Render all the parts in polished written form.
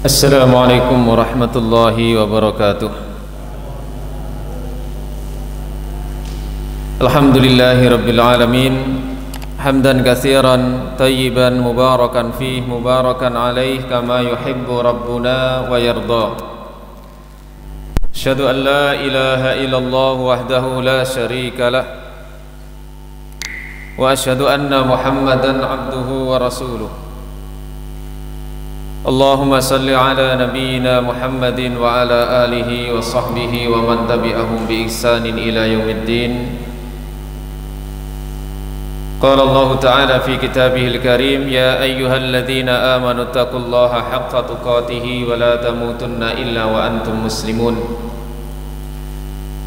Assalamualaikum warahmatullahi wabarakatuh. Alhamdulillahi rabbil alamin. Hamdan katsiran tayyiban mubarakan fih mubarakan alaih kama yuhibbu rabbuna wa yarda. Asyhadu an la ilaha illallah wahdahu la syarika lah. Wa asyhadu anna Muhammadan abduhu wa rasuluh. Allahumma salli ala nabiyyina Muhammadin wa ala alihi wa sahbihi wa man tabi'ahum bi ihsanin ila yaumiddin. Qala Allah Ta'ala fi kitabihil karim, ya ayyuhalladzina amanu taqullaha haqqa tuqatih wa la tamutunna illa wa antum muslimun.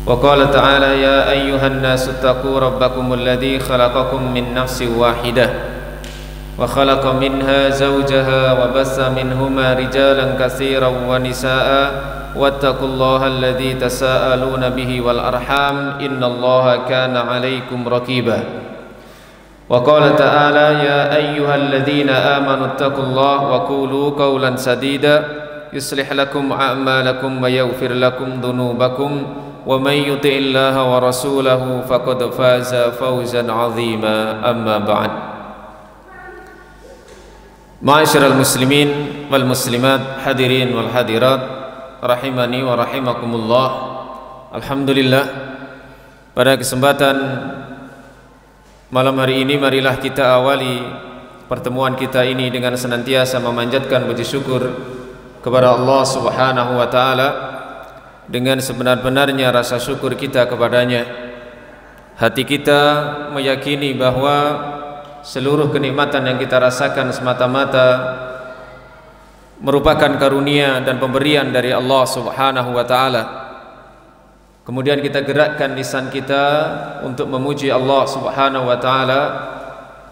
Wa qala ta'ala, ya ayyuhan nasu taqu rabbakumul ladzi khalaqakum min nafsin wahidah wa khalaqa minha zawjaha wa bassa minhuma rijalan katsiran wa nisaa'a wattaqullaha alladzi tasaaluna bihi wal arham innallaha kana 'alaikum raqiba. Wa qala ta'ala, ya ayyuhalladzina amanu taqullaha wa qulu qawlan sadida yuslih lakum a'malakum wa yaghfir lakum dhunubakum wa may yuti'illaha wa rasulahu faqad faza fawzan 'azima. Amma ba'd. Ma'asyiral muslimin wal muslimat, hadirin wal hadirat, rahimani wa rahimakumullah. Alhamdulillah, pada kesempatan malam hari ini marilah kita awali pertemuan kita ini dengan senantiasa memanjatkan puji syukur kepada Allah Subhanahu wa taala dengan sebenar-benarnya rasa syukur kita kepadanya. Hati kita meyakini bahwa seluruh kenikmatan yang kita rasakan semata-mata merupakan karunia dan pemberian dari Allah Subhanahu wa taala. Kemudian kita gerakkan lisan kita untuk memuji Allah Subhanahu wa taala,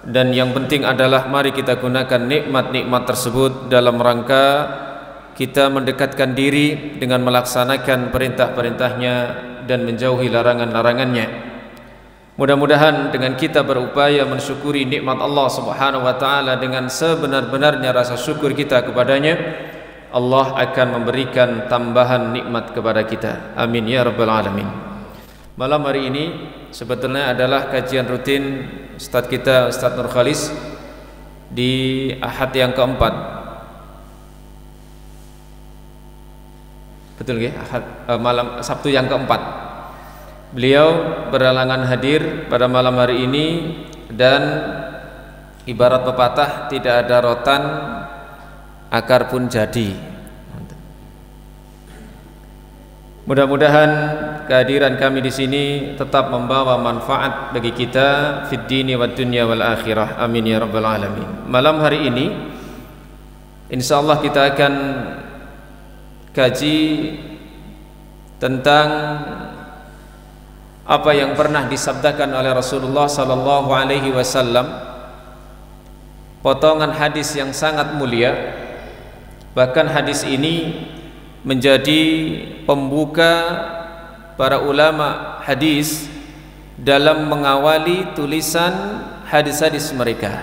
dan yang penting adalah mari kita gunakan nikmat-nikmat tersebut dalam rangka kita mendekatkan diri dengan melaksanakan perintah-perintahnya dan menjauhi larangan-larangannya. Mudah-mudahan dengan kita berupaya mensyukuri nikmat Allah Subhanahu wa taala dengan sebenar-benarnya rasa syukur kita kepadanya, Allah akan memberikan tambahan nikmat kepada kita. Amin ya rabbal alamin. Malam hari ini sebetulnya adalah kajian rutin Ustadz kita, Ustadz Nur Khalis, di Ahad yang keempat. Betul nggih? Malam Sabtu yang keempat. Beliau berhalangan hadir pada malam hari ini, dan ibarat pepatah, tidak ada rotan akar pun jadi. Mudah-mudahan kehadiran kami di sini tetap membawa manfaat bagi kita fid dini wad dunya wal akhirah. Amin ya rabbal alamin. Malam hari ini insyaallah kita akan kaji tentang apa yang pernah disabdakan oleh Rasulullah sallallahu alaihi wasallam, potongan hadis yang sangat mulia. Bahkan hadis ini menjadi pembuka para ulama hadis dalam mengawali tulisan hadis-hadis mereka,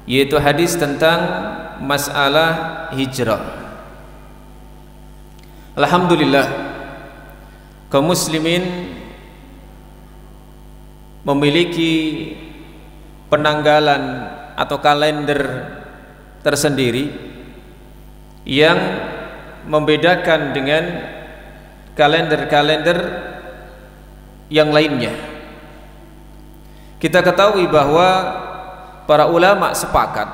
yaitu hadis tentang masalah hijrah. Alhamdulillah, kaum muslimin memiliki penanggalan atau kalender tersendiri yang membedakan dengan kalender-kalender yang lainnya. Kita ketahui bahwa para ulama sepakat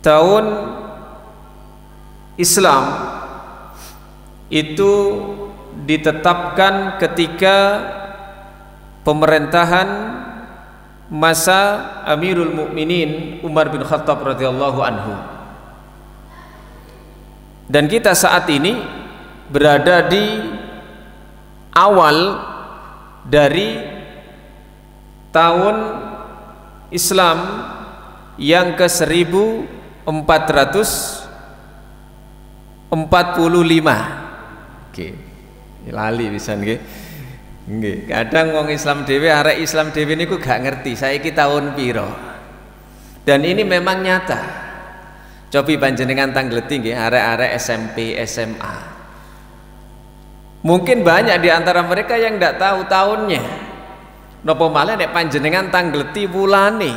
tahun Islam itu ditetapkan ketika pemerintahan masa Amirul Mukminin Umar bin Khattab radhiyallahu anhu. Dan kita saat ini berada di awal dari tahun Islam yang ke-1445. Oke, lali pisan nggih. Nggih, kadang wong Islam dhewe arek Islam dhewe niku gak ngerti saiki tahun piro. Dan ini memang nyata. Cobi panjenengan tanggleti nggih arek-arek SMP, SMA. Mungkin banyak di antara mereka yang tidak tahu tahunnya. Napa malah nek panjenengan tanggleti wulane.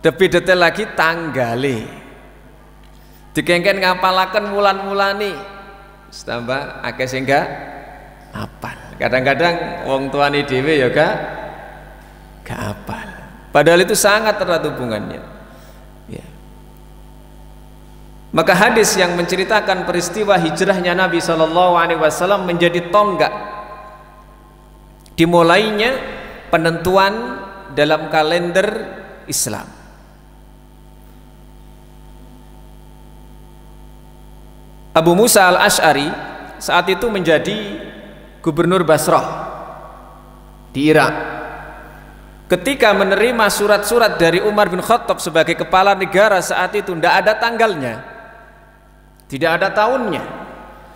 Lebih detail lagi tanggale. Dikengken ngapalaken wulan-wulane. Tambah akeh sing gak apal. Kadang-kadang wong tuane dhewe ya gak apal. Padahal itu sangat erat hubungannya. Ya. Maka hadis yang menceritakan peristiwa hijrahnya Nabi SAW menjadi tonggak dimulainya penentuan dalam kalender Islam. Abu Musa al-Ash'ari saat itu menjadi gubernur Basrah di Irak. Ketika menerima surat-surat dari Umar bin Khattab sebagai kepala negara saat itu, tidak ada tanggalnya, tidak ada tahunnya,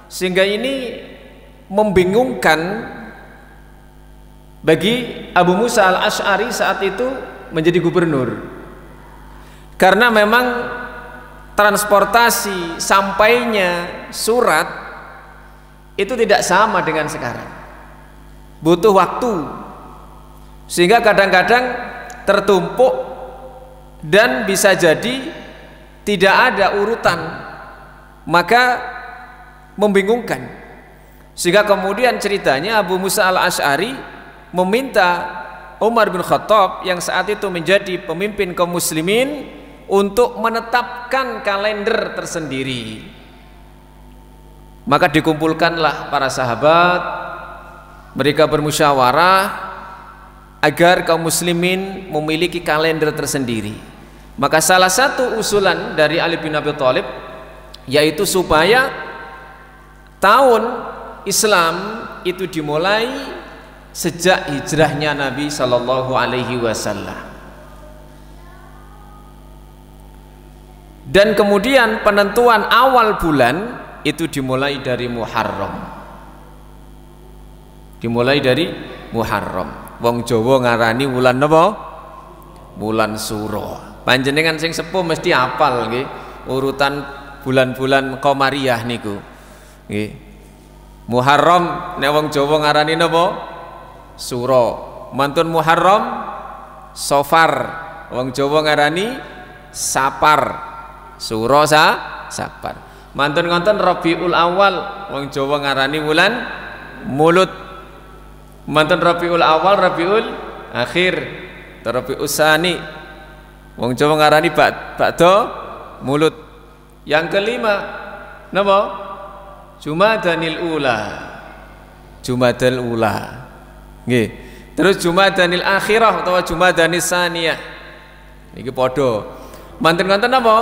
sehingga ini membingungkan bagi Abu Musa al-Ash'ari saat itu menjadi gubernur, karena memang transportasi sampainya surat itu tidak sama dengan sekarang, butuh waktu, sehingga kadang-kadang tertumpuk dan bisa jadi tidak ada urutan, maka membingungkan. Sehingga kemudian ceritanya Abu Musa al-Ash'ari meminta Umar bin Khattab yang saat itu menjadi pemimpin kaum muslimin untuk menetapkan kalender tersendiri. Maka dikumpulkanlah para sahabat, mereka bermusyawarah agar kaum muslimin memiliki kalender tersendiri. Maka salah satu usulan dari Ali bin Abi Thalib yaitu supaya tahun Islam itu dimulai sejak hijrahnya Nabi Shallallahu Alaihi Wasallam, dan kemudian penentuan awal bulan itu dimulai dari Muharram, dimulai dari Muharram. Wong Jawa ngarani wulan napa? Wulan Suro. Panjenengan sing sepuh mesti hafal nggih urutan bulan-bulan Qamariyah niku. Nggih. Muharram nek wong Jawa ngarani napa? Suro. Mantun Muharram Safar. Wong Jawa ngarani Sapar. Suro Sapar. Mantun ngonten Rabiul Awal. Wong Jawa ngarani wulan Mulud. Mantun Rabiul Awal, Rabiul Akhir, Rabiul Tsani. Wong Jawa ngarani ba'da Mulud. Yang kelima napa? Jumadanil Ula. Jumadal Ula. Nggih. Terus Jumadanil Akhirah utawa Jumadanis Tsaniyah. Niki padha. Mantun ngonten napa?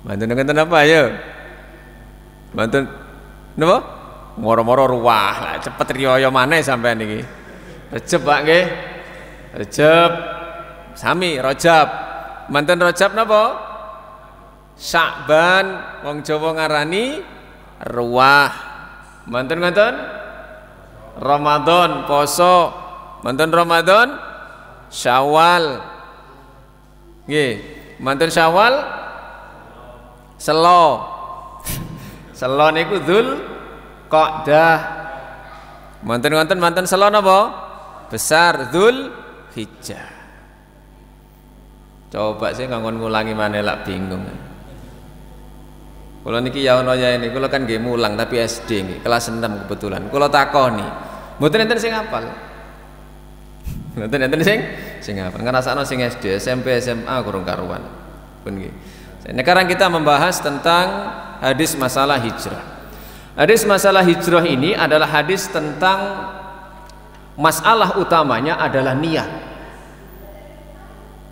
Mantun ngonten apa ya? Mantun napa? Moro-moro ruwah lah, cepet riyo maneh sampean iki. Rejab Pak nggih. Rejab sami Rajab. Manten Rajab napa? Sya'ban, wong Jawa ngarani ruwah. Manten ngoten? Ramadan poso. Manten Ramadan Syawal. Nggih, manten Syawal Selo. Selo niku Dzul Qa'dah. Manten Selo napa? Besar Dzul Hijjah. Coba saya ngangon ngulangi maneh lak bingung. Kula niki ya ana ya ini, kula kan nggih mulang tapi SD nggih, kelas 6 kebetulan. Kula takoni, mboten enten sing hafal. Mboten enten sing hafal. Ngrasakno sing SD, SMP, SMA kurang karuan. Pun nggih. Sekarang kita membahas tentang hadis masalah hijrah. Hadis masalah hijrah ini adalah hadis tentang masalah utamanya adalah niat.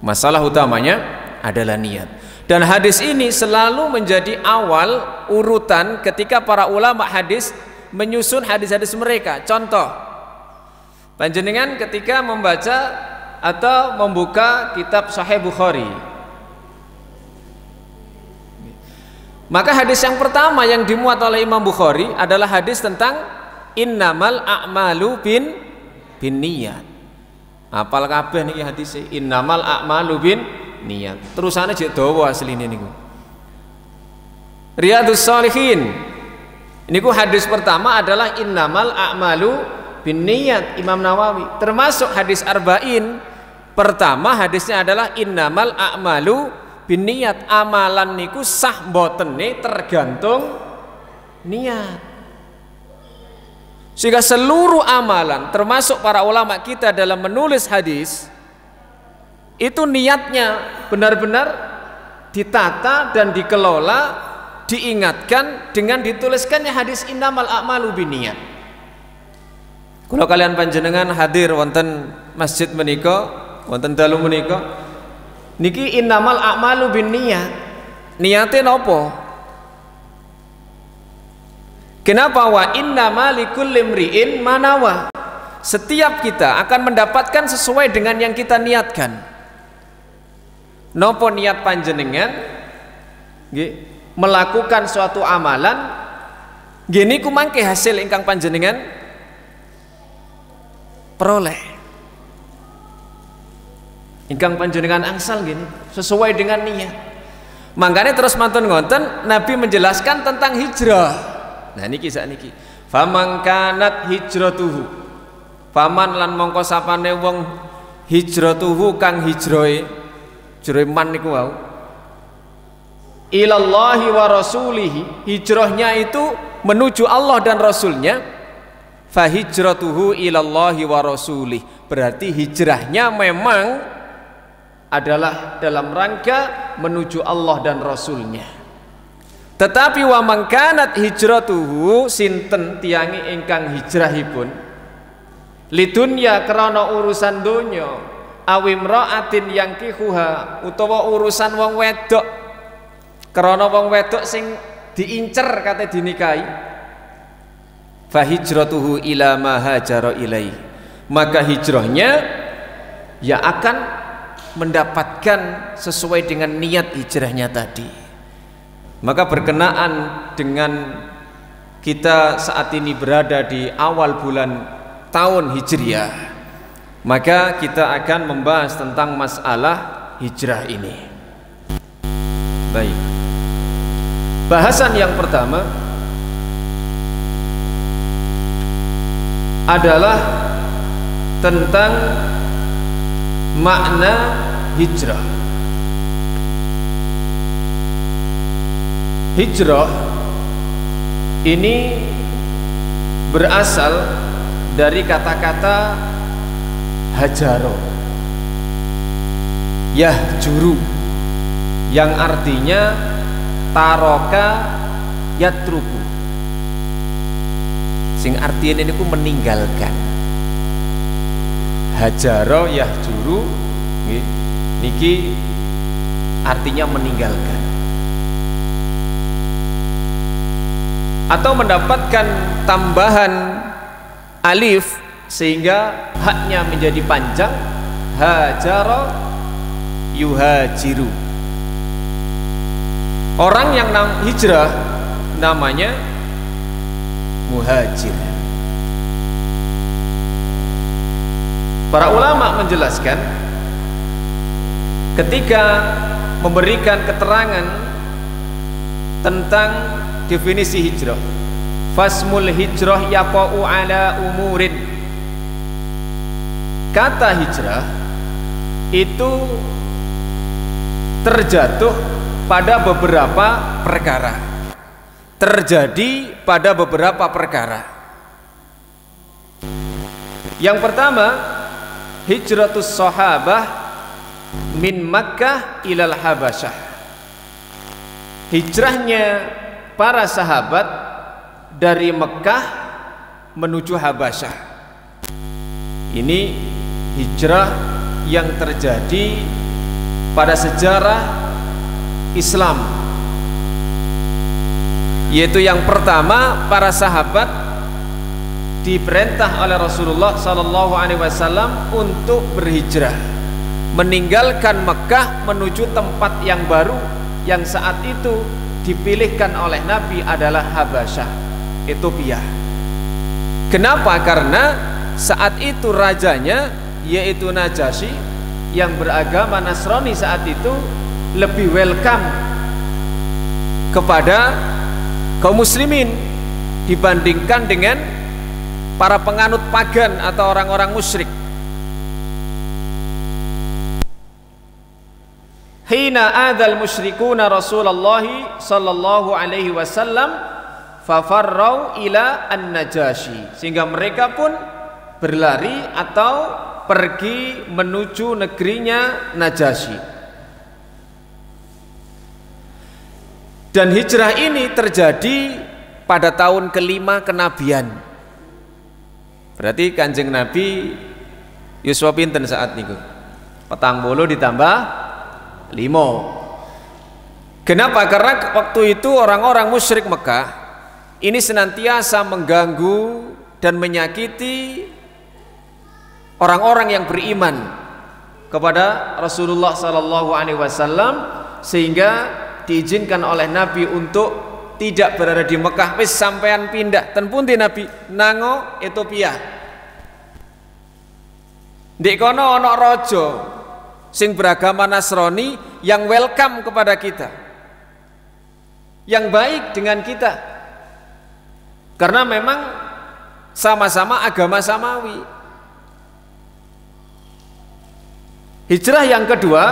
Masalah utamanya adalah niat. Dan hadis ini selalu menjadi awal urutan ketika para ulama hadis menyusun hadis-hadis mereka. Contoh, panjenengan ketika membaca atau membuka kitab Sahih Bukhari, maka hadis yang pertama yang dimuat oleh Imam Bukhari adalah hadis tentang innamal a'malu bin niyyat. Apal kabeh niki hadis innamal a'malu bin niat. Terusane jek dawa asline niku. Riyadhus Shalihin. Niku hadis pertama adalah innamal a'malu bin niat Imam Nawawi. Termasuk hadis arba'in pertama hadisnya adalah innamal a'malu bin niat. Amalan niku sah mbotene tergantung niat. Sehingga seluruh amalan termasuk para ulama kita dalam menulis hadis itu niatnya benar-benar ditata dan dikelola, diingatkan dengan dituliskannya hadis innamal a'malu binniyat. Kalau kalian panjenengan hadir wonten masjid menika, wonten dalu menika, niki innamal a'malu binniyat. Niate napa? Kenapa? Wa innama likulli imri'in manawa. Setiap kita akan mendapatkan sesuai dengan yang kita niatkan. Nopo niat panjenengan nggih melakukan suatu amalan gini ku mangke hasil ingkang panjenengan peroleh. Ingkang panjenengan angsal gini sesuai dengan niat. Makanya terus mantun ngonten Nabi menjelaskan tentang hijrah. Nah niki sakniki faman kanat hijratuhu, faman lan mongko sapane wong hijratuhu kang hijrohe man niku wau ilallahi wa rasulihi, hijrahnya itu menuju Allah dan Rasulnya, fa hijratuhu ilallahi wa rasulih, berarti hijrahnya memang adalah dalam rangka menuju Allah dan Rasulnya. Tetapi wa man kanat hijratuhu sinten tiangi ingkang hijrahipun lidunya krana urusan donya awimraatin yang kihuha utawa urusan wong wedok krana wong wedok sing diincer kate dinikahi, fa hijratuhu ila ma hajara ilai, maka hijrahnya ya akan mendapatkan sesuai dengan niat hijrahnya tadi. Maka berkenaan dengan kita saat ini berada di awal bulan tahun Hijriah, maka kita akan membahas tentang masalah hijrah ini. Baik. Bahasan yang pertama adalah tentang makna hijrah. Hijrah ini berasal dari kata-kata hajaro, yahjuru, yang artinya taroka yatruku, sing artinya ini ku meninggalkan. Hajaro yahjuru niki artinya meninggalkan atau mendapatkan tambahan alif sehingga haknya menjadi panjang, hajaro yuhajiru. Orang yang hijrah namanya muhajir. Para ulama menjelaskan ketika memberikan keterangan tentang definisi hijrah, fasmul hijrah yaqa'u ala umurin. Kata hijrah itu terjatuh pada beberapa perkara, terjadi pada beberapa perkara. Yang pertama, hijratus sahabah min Makkah ilal Habasyah. Hijrahnya para sahabat dari Mekah menuju Habasyah. Ini hijrah yang terjadi pada sejarah Islam, yaitu yang pertama para sahabat diperintah oleh Rasulullah SAW untuk berhijrah, meninggalkan Mekah menuju tempat yang baru yang saat itu dipilihkan oleh Nabi adalah Habasyah, Ethiopia. Kenapa? Karena saat itu rajanya yaitu Najasyi yang beragama Nasrani saat itu lebih welcome kepada kaum muslimin dibandingkan dengan para penganut pagan atau orang-orang musyrik. Hina adzal musyrikuna Rasulullah sallallahu alaihi wasallam fafarrau ila an-Najasyi, sehingga mereka pun berlari atau pergi menuju negerinya Najasyi. Dan hijrah ini terjadi pada tahun kelima kenabian. Berarti Kanjeng Nabi yuswa pinten saat niku? 40 ditambah 5. Kenapa? Karena waktu itu orang-orang musyrik Mekah ini senantiasa mengganggu dan menyakiti orang-orang yang beriman kepada Rasulullah sallallahu alaihi wasallam, sehingga diizinkan oleh Nabi untuk tidak berada di Mekah. Wis sampean pindah ten pundi Nabi? Nango Ethiopia. Ndek kono ana raja sing beragama Nasrani yang welcome kepada kita, yang baik dengan kita, karena memang sama-sama agama samawi. Hijrah yang kedua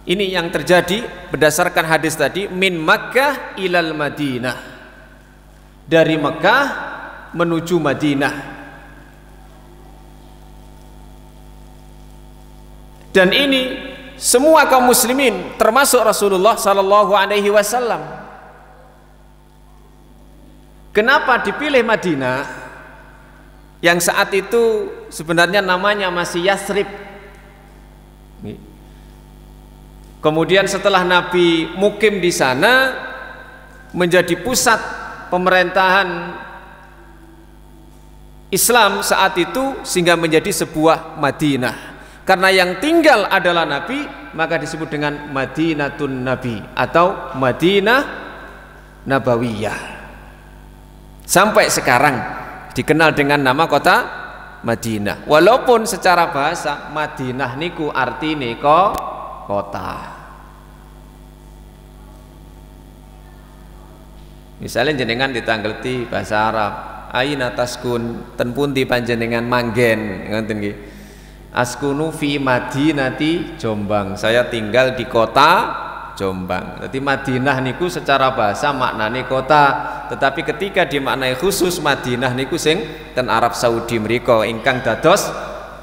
ini yang terjadi berdasarkan hadis tadi, min Makkah ilal Madinah, dari Mekah menuju Madinah. Dan ini semua kaum muslimin termasuk Rasulullah sallallahu alaihi wasallam. Kenapa dipilih Madinah yang saat itu sebenarnya namanya masih Yathrib? Kemudian setelah Nabi mukim di sana menjadi pusat pemerintahan Islam saat itu, sehingga menjadi sebuah Madinah. Karena yang tinggal adalah Nabi, maka disebut dengan Madinatun Nabi atau Madinah Nabawiyah. Sampai sekarang dikenal dengan nama kota Madinah. Walaupun secara bahasa Madinah niku artine kota. Misalnya jenengan ditanggelti bahasa Arab, aina taskun, ten pundi panjenengan manggen, ngoten nggih. Askunu fi Madinati Jombang, saya tinggal di kota Jombang. Jadi Madinah niku secara bahasa maknane kota, tetapi ketika dimaknai khusus Madinah niku sing ten Arab Saudi mriko ingkang dados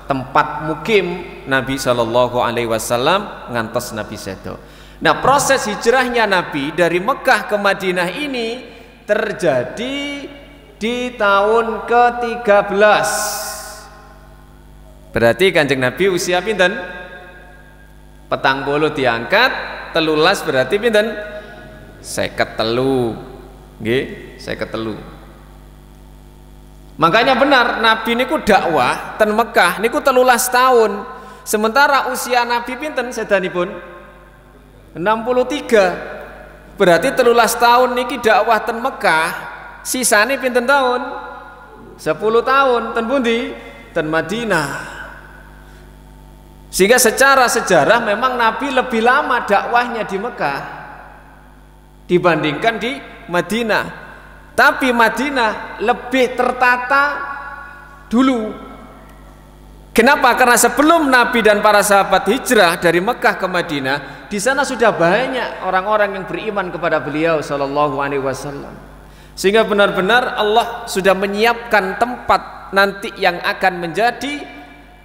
tempat mukim Nabi sallallahu alaihi wasallam ngantos Nabi sedo. Nah, proses hijrahnya Nabi dari Mekah ke Madinah ini terjadi di tahun ke-13. Berarti Kanjeng Nabi usia pinten? 40 diangkat, 13 berarti pinten? 53. Nggih, 53. Makanya benar Nabi niku dakwah ten Mekah niku 13 tahun. Sementara usia Nabi pinten sedanipun? 63. Berarti 13 tahun niki dakwah ten Mekah, sisane pinten tahun? 10 tahun ten pundi? Ten Madinah. Sehingga secara sejarah memang Nabi lebih lama dakwahnya di Mekah dibandingkan di Madinah. Tapi Madinah lebih tertata dulu. Kenapa? Karena sebelum Nabi dan para sahabat hijrah dari Mekah ke Madinah, di sana sudah banyak orang-orang yang beriman kepada beliau sallallahu alaihi wasallam. Sehingga benar-benar Allah sudah menyiapkan tempat nanti yang akan menjadi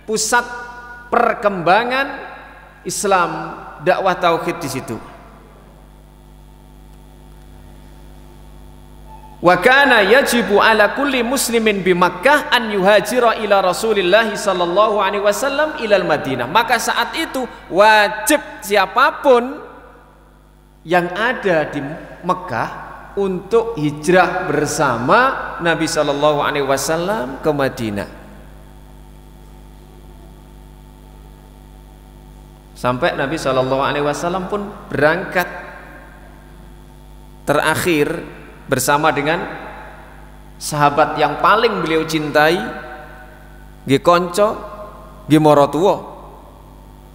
pusat perkembangan Islam, dakwah tauhid di situ. Wa kana yajibu ala kulli muslimin bi Makkah an yuhajira ila Rasulillah sallallahu alaihi wasallam ilal Madinah. Maka saat itu wajib siapapun yang ada di Mekah untuk hijrah bersama Nabi sallallahu alaihi wasallam ke Madinah. Sampai Nabi SAW pun berangkat terakhir bersama dengan sahabat yang paling beliau cintai, nggih kanca nggih mara tuwa.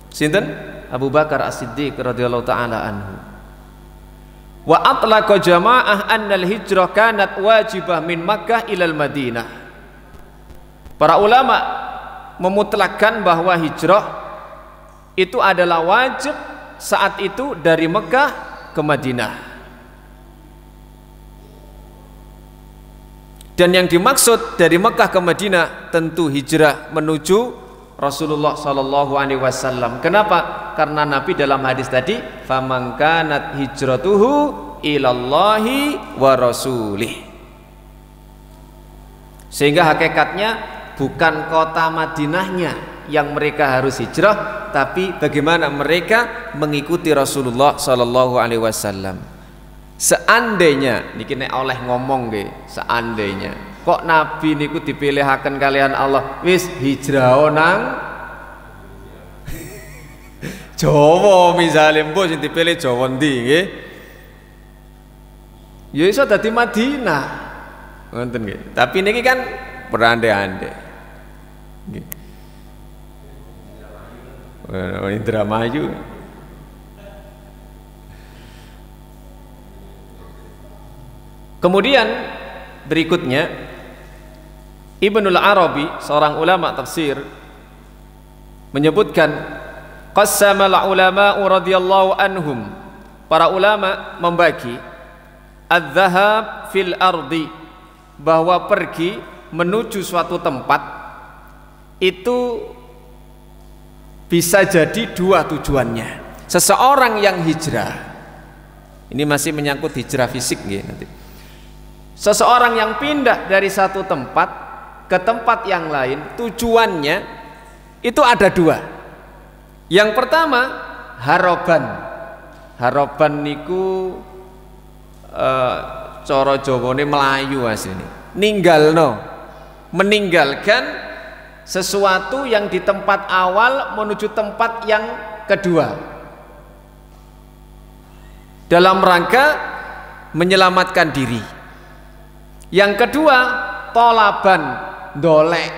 Sinten? Abu Bakar As-Siddiq radhiyallahu taala anhu. Wa atlaqa jamaah annal hijrah kanat wajibah min Makkah ilal Madinah. Para ulama memutlakkan bahwa hijrah itu adalah wajib saat itu dari Mekah ke Madinah. Dan yang dimaksud dari Mekah ke Madinah tentu hijrah menuju Rasulullah sallallahu alaihi wasallam. Kenapa? Karena Nabi dalam hadis tadi, "Faman kanat hijratuhu ilallahi wa rasulih." Sehingga hakikatnya bukan kota Madinahnya yang mereka harus hijrah, tapi bagaimana mereka mengikuti Rasulullah sallallahu alaihi wasallam. Seandainya niki nek oleh ngomong nggih, seandainya kok Nabi niku dipilihaken kalian Allah, wis hijrah nang Jawa misalnya, mbok sing dipilih Jawa ndi nggih? Ya iso dadi Madinah. Ngoten nggih. Tapi niki kan berandai-andai. Nggih. Indramayu. Kemudian berikutnya Ibnul Arabi, seorang ulama tafsir, menyebutkan qassamal ulama'u radhiyallahu anhum, para ulama membagi adz-dzahab fil ardi, bahwa pergi menuju suatu tempat itu bisa jadi dua tujuannya. Seseorang yang hijrah, ini masih menyangkut hijrah fisik nggih nanti. Seseorang yang pindah dari satu tempat ke tempat yang lain, tujuannya itu ada dua. Yang pertama haraban. Haraban niku cara Jawane Melayu asline. Ninggalno, meninggalkan sesuatu yang di tempat awal menuju tempat yang kedua, dalam rangka menyelamatkan diri. Yang kedua tolaban, dolek.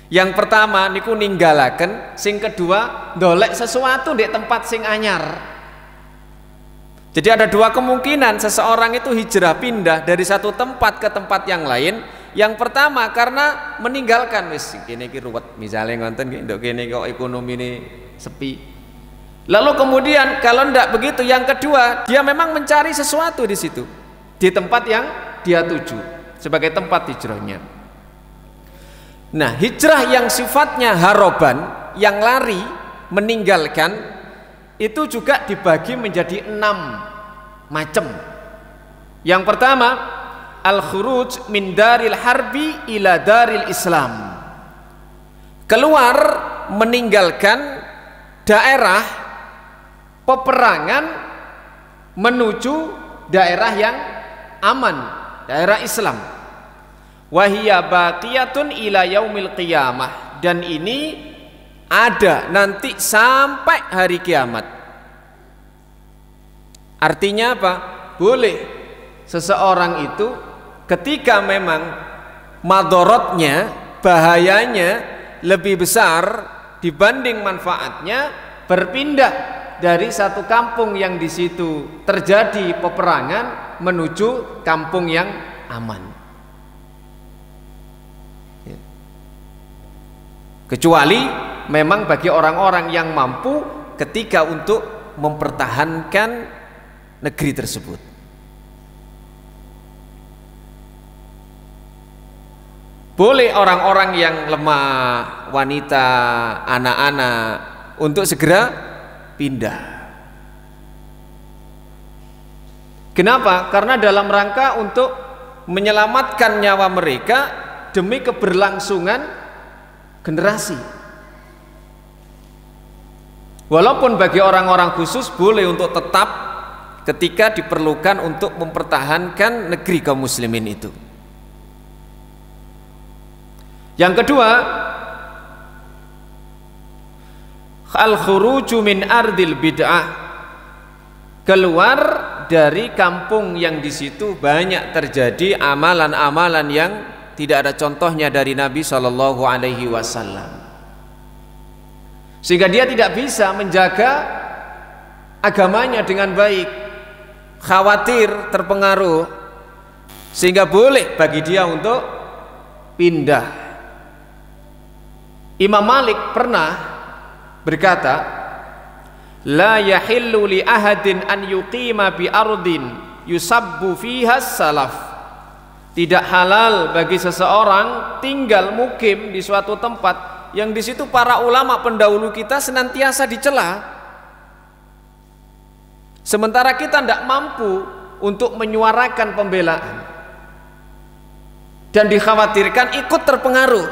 Yang pertama niku ninggalaken, sing kedua dolek sesuatu di tempat sing anyar. Jadi ada dua kemungkinan seseorang itu hijrah, pindah dari satu tempat ke tempat yang lain. Yang pertama karena meninggalkan, wis kene iki ruwet misalnya ngonten nggih, nduk kene kok ekonomi ini sepi. Lalu kemudian kalau ndak begitu, yang kedua dia memang mencari sesuatu di situ, di tempat yang dia tuju sebagai tempat hijrahnya. Nah, hijrah yang sifatnya haroban, yang lari, meninggalkan, itu juga dibagi menjadi 6 macam. Yang pertama, al-khuruj min daril harbi ila daril Islam. Keluar, meninggalkan daerah peperangan menuju daerah yang aman, daerah Islam. Wahiyya baqiyatun ila yaumil qiyamah, dan ini ada nanti sampai hari kiamat. Artinya apa? Boleh seseorang itu ketika memang madorotnya, bahayanya lebih besar dibanding manfaatnya, berpindah dari satu kampung yang di situ terjadi peperangan menuju kampung yang aman. Kecuali memang bagi orang-orang yang mampu ketika untuk mempertahankan negeri tersebut. Boleh orang-orang yang lemah, wanita, anak-anak untuk segera pindah. Kenapa? Karena dalam rangka untuk menyelamatkan nyawa mereka demi keberlangsungan generasi. Walaupun bagi orang-orang khusus boleh untuk tetap ketika diperlukan untuk mempertahankan negeri kaum muslimin itu. Yang kedua, al-khuruju min ardil bid'ah, keluar dari kampung yang di situ banyak terjadi amalan-amalan yang tidak ada contohnya dari Nabi Shallallahu Alaihi Wasallam, sehingga dia tidak bisa menjaga agamanya dengan baik, khawatir terpengaruh, sehingga boleh bagi dia untuk pindah. Imam Malik pernah berkata, la yahillu li ahadin an yuqima bi ardin yusabbu fiha salaf. Tidak halal bagi seseorang tinggal mukim di suatu tempat yang di situ para ulama pendahulu kita senantiasa dicela, sementara kita tidak mampu untuk menyuarakan pembelaan dan dikhawatirkan ikut terpengaruh.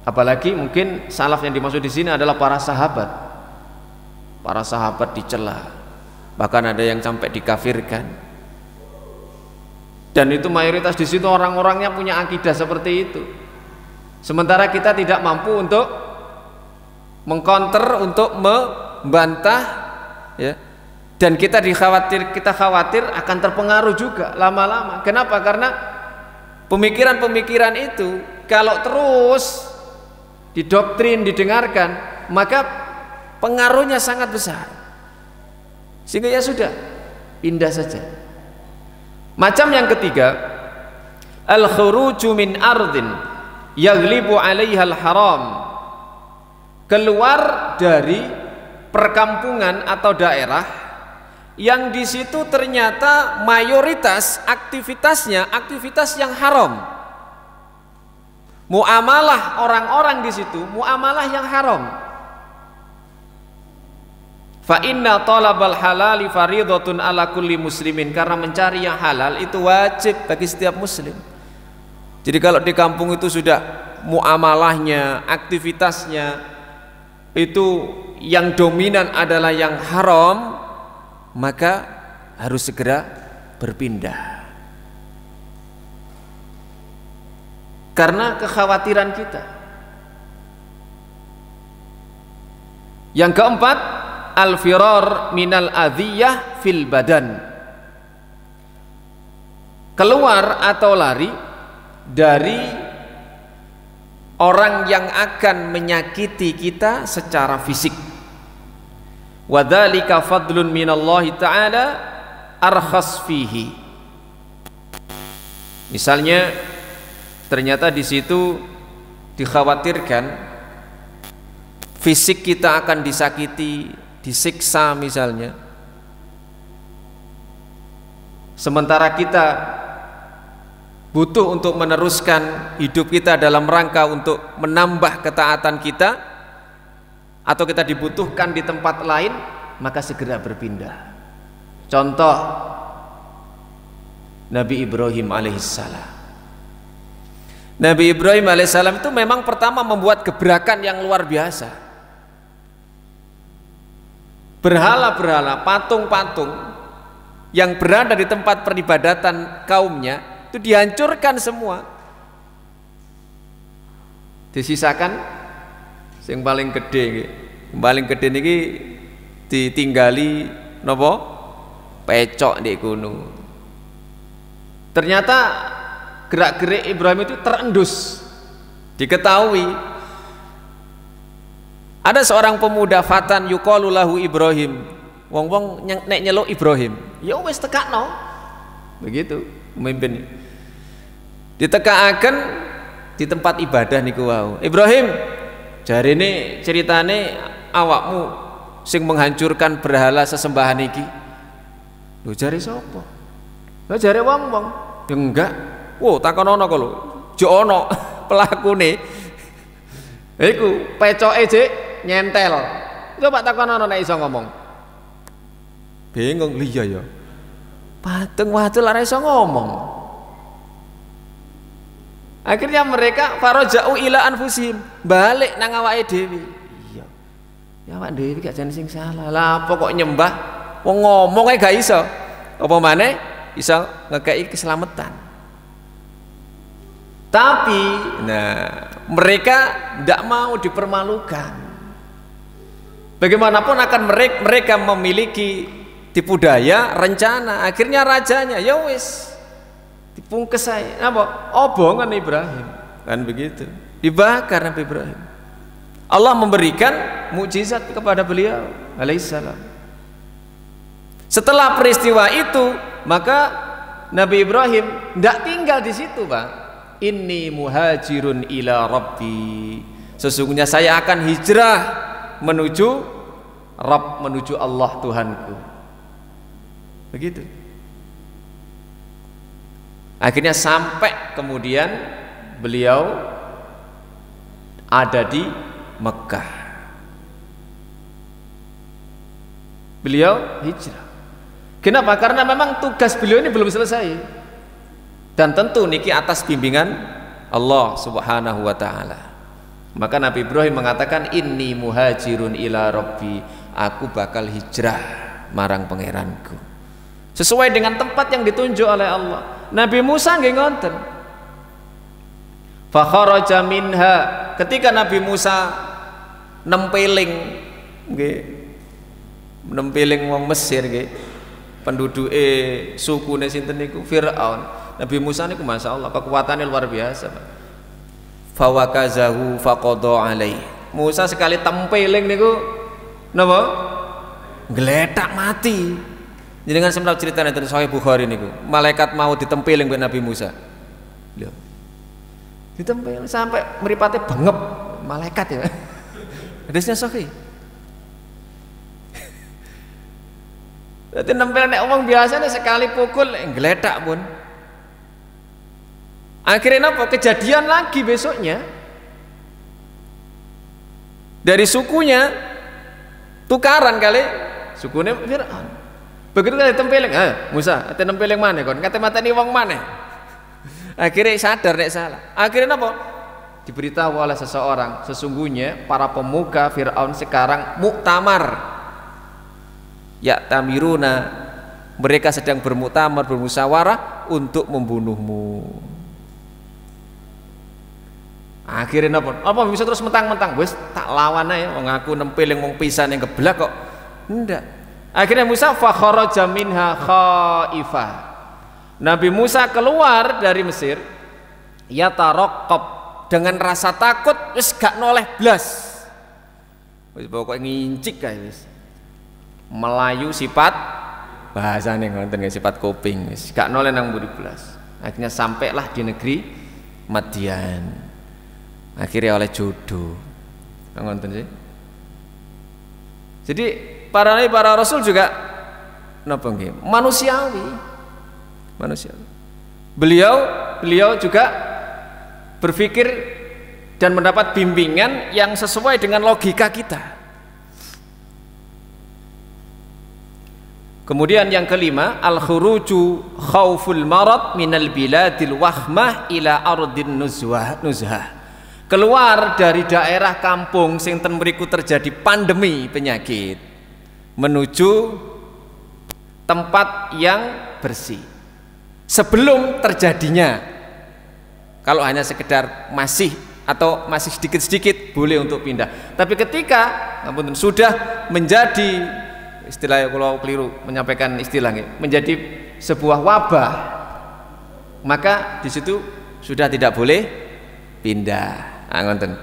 Apalagi mungkin salaf yang dimaksud di sini adalah para sahabat. Para sahabat dicela, bahkan ada yang sampai dikafirkan. Dan itu mayoritas di situ orang-orangnya punya akidah seperti itu. Sementara kita tidak mampu untuk mengcounter, untuk membantah, ya. Dan kita khawatir akan terpengaruh juga lama-lama. Kenapa? Karena pemikiran-pemikiran itu kalau terus didoktrin, didengarkan, maka pengaruhnya sangat besar. Sehingga ya sudah, pindah saja. Macam yang ketiga, al-khuruju min ardin yaghlibu 'alaiha al-haram. Keluar dari perkampungan atau daerah yang di situ ternyata mayoritas aktivitasnya aktivitas yang haram. Muamalah orang-orang di situ muamalah yang haram. Fa inna talabal halali faridatun ala kulli muslimin, karena mencari yang halal itu wajib bagi setiap muslim. Jadi kalau di kampung itu sudah muamalahnya, aktivitasnya itu yang dominan adalah yang haram, maka harus segera berpindah. Karena kekhawatiran kita. Yang keempat, al-firar minal adhiyah fil badan. Keluar atau lari dari orang yang akan menyakiti kita secara fisik. Wa dzalika fadlun minallahi ta'ala arkhas fihi. Misalnya ternyata di situ dikhawatirkan fisik kita akan disakiti, disiksa misalnya, sementara kita butuh untuk meneruskan hidup kita dalam rangka untuk menambah ketaatan kita, atau kita dibutuhkan di tempat lain, maka segera berpindah. Contoh Nabi Ibrahim alaihissalam. Nabi Ibrahim alaihissalam itu memang pertama membuat gebrakan yang luar biasa. Berhala-berhala, patung-patung yang berada di tempat peribadatan kaumnya itu dihancurkan semua. Disisakan yang paling gede. Yang paling gede niki ditinggali napa? Pecok di gunung. Ternyata gerak-gerik Ibrahim itu terendus. Diketahui ada seorang pemuda fatan yuqalu lahu Ibrahim. Wong-wong nek nyeluk Ibrahim, ya wis tekakno. Begitu pemimpin. Ditekakaken di tempat ibadah niku wau. Ibrahim, jarine ceritane awakmu sing menghancurkan berhala sesembahan iki. Lho jare sapa? Lah jare wong-wong. Ya enggak. Wo takonono kok lho. Jo ono pelakune. Iku pecoke jek nyentel. Coba takonono nek iso ngomong. Bingung liya ya. Patung wadul ora iso ngomong. Akhirnya mereka faraja'u ila anfusihim, balik nang awake dhewe. Iya. Ya awak dhewe gak jane sing salah. Lah apa kok nyembah wong ngomong ae gak iso. Apa maneh iso ngekeki keselamatan. Tapi mereka tidak mau dipermalukan. Bagaimanapun akan mereka memiliki tipu daya, rencana. Akhirnya rajanya, ya wis, Dipungkes saya. Apa? Obongan Ibrahim. Kan begitu. Dibakar Nabi Ibrahim. Allah memberikan mukjizat kepada beliau alaihissalam. Setelah peristiwa itu, maka Nabi Ibrahim tidak tinggal di situ, Pak. Inni muhajirun ila Rabbi. Sesungguhnya saya akan hijrah menuju Rabb, menuju Allah Tuhanku. Begitu. Akhirnya sampai kemudian beliau ada di Mekah. Beliau hijrah. Kenapa? Karena memang tugas beliau ini belum selesai. Dan tentu niki atas bimbingan Allah Subhanahu wa taala. Maka Nabi Ibrahim mengatakan inni muhajirun ila Rabbi, aku bakal hijrah marang pangeranku. Sesuai dengan tempat yang ditunjuk oleh Allah. Nabi Musa nggih ngoten. Fa kharaja minha, ketika Nabi Musa nempeling nggih, nempeling wong Mesir nggih, penduduke sukune sinten niku Firaun. Nabi Musa niku masyaallah kekuatannya luar biasa, Pak. Fawakazahu faqada alaih. Musa sekali tempeling niku napa? Gletak mati. Jenengan sempat cerita nenten Sahih Bukhari niku. Malaikat mau ditempeling mbek Nabi Musa. Lho. Ditempel sampai mripate bengep malaikat ya. Hadisnya sahih. Dadi nempel nek omong biasanya sekali pukul gletak pun. Akhirnya apa? Kejadian lagi besoknya. Dari sukunya tukaran kali sukune Firaun. Begitu kali tempeling, Musa, ate tempeling mana kon? Kate mateni wong mana? Akhirnya sadar nek salah. Akhirnya apa? Diberitahu oleh seseorang, sesungguhnya para pemuka Firaun sekarang muktamar. Ya tamiruna, mereka sedang bermuktamar, bermusyawarah untuk membunuhmu. Akhirnya apa bisa terus mentang-mentang wis tak lawan ae wong aku nempeling wong pisan yang geblak kok. Ndak. Akhirnya Musa fa kharaja minha khaifah. Nabi Musa keluar dari Mesir yataraqqab dengan rasa takut, wis gak noleh blas. Wis pokoke ngincik kae wis. Melayu sifat bahasane ngoten nggih, sifat kuping wis gak noleh nang mburi blas. Akhirnya sampailah di negeri Madian. Akhirnya oleh jodoh. Ngoten sih. Jadi para nabi, para rasul juga napa nggih? Manusiawi. Beliau juga berpikir dan mendapat bimbingan yang sesuai dengan logika kita. Kemudian yang kelima, al-khuruju khauful marad minal biladil wahmah ila ardin nuzhah. Keluar dari daerah kampung sing ten mriku terjadi pandemi penyakit menuju tempat yang bersih. Sebelum terjadinya, kalau hanya sekedar masih sedikit-sedikit boleh untuk pindah. Tapi ketika sudah menjadi, istilahnya kalau keliru menyampaikan istilahnya, menjadi sebuah wabah, maka di situ sudah tidak boleh pindah. Ngoten.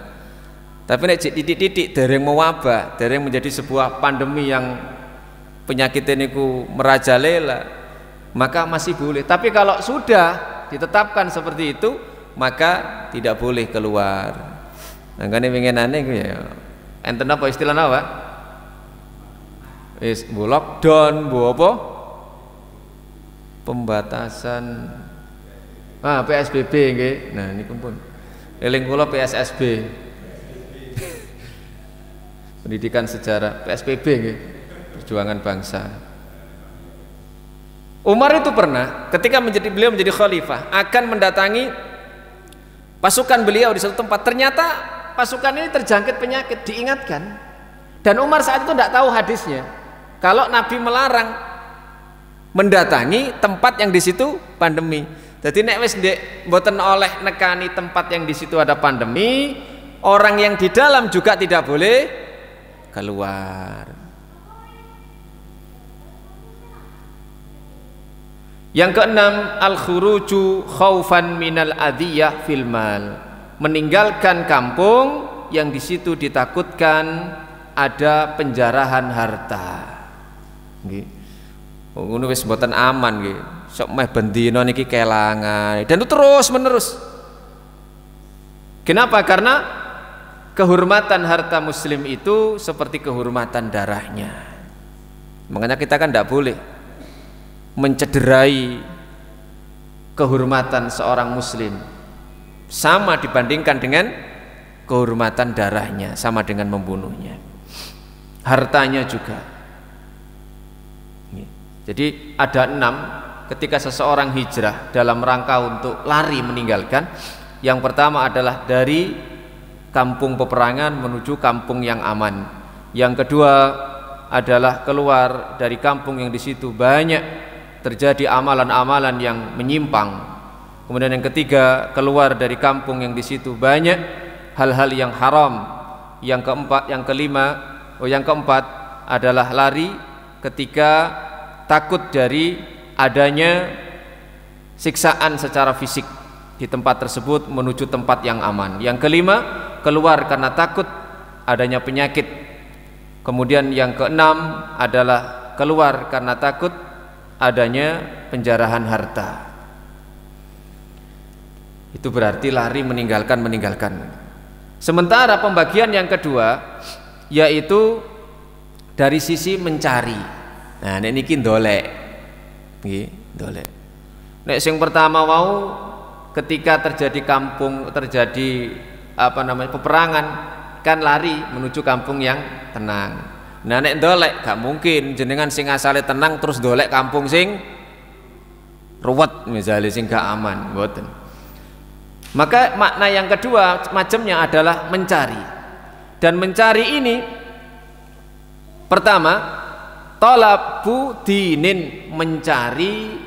Tapi nek titik-titik dereng mewabah, dereng menjadi sebuah pandemi yang penyakitnya niku merajalela, maka masih boleh. Tapi kalau sudah ditetapkan seperti itu, maka tidak boleh keluar. Nangane winginane iku ya. Enten apa istilah apa? Wis lockdown, apa? Pembatasan PSBB nggih. Nah niku pun eling kula PSSB. Pendidikan Sejarah PSBB nggih. Perjuangan Bangsa. Umar itu pernah ketika beliau menjadi khalifah akan mendatangi pasukan beliau di satu tempat, ternyata pasukan ini terjangkit penyakit, diingatkan. Dan Umar saat itu tidak tahu hadisnya. Kalau Nabi melarang mendatangi tempat yang di situ pandemi. Jadi nek wis ndek mboten oleh nekani tempat yang di situ ada pandemi, orang yang di dalam juga tidak boleh keluar. Yang keenam, al-khuruju khaufan minal adhiyah fil mal, meninggalkan kampung yang di situ ditakutkan ada penjarahan harta. Nggih. Ngono wis mboten aman nggih. Sok meh bendina niki kelangan dan itu terus menerus. Kenapa? Karena kehormatan harta muslim itu seperti kehormatan darahnya. Makanya kita kan tidak boleh mencederai kehormatan seorang muslim, sama dibandingkan dengan kehormatan darahnya, sama dengan membunuhnya. Hartanya juga. Jadi ada 6 ketika seseorang hijrah dalam rangka untuk lari meninggalkan. Yang pertama adalah dari kampung peperangan menuju kampung yang aman. Yang kedua adalah keluar dari kampung yang di situ banyak terjadi amalan-amalan yang menyimpang. Kemudian yang ketiga, keluar dari kampung yang di situ banyak hal-hal yang haram. Yang keempat adalah lari ketika takut dari adanya siksaan secara fisik di tempat tersebut menuju tempat yang aman. Yang kelima, keluar karena takut adanya penyakit. Kemudian yang keenam adalah keluar karena takut adanya penjarahan harta. Itu berarti lari meninggalkan. Sementara pembagian yang kedua yaitu dari sisi mencari. Nah, nek niki ndolek. Nggih, ndolek. Nek sing pertama mau ketika terjadi peperangan kan lari menuju kampung yang tenang. Nah nek ndolek gak mungkin jenengan sing asale tenang terus ndolek kampung sing ruwet misalnya sing gak aman, mboten. Maka makna yang kedua macamnya adalah mencari. Dan mencari ini pertama talabu dinin, mencari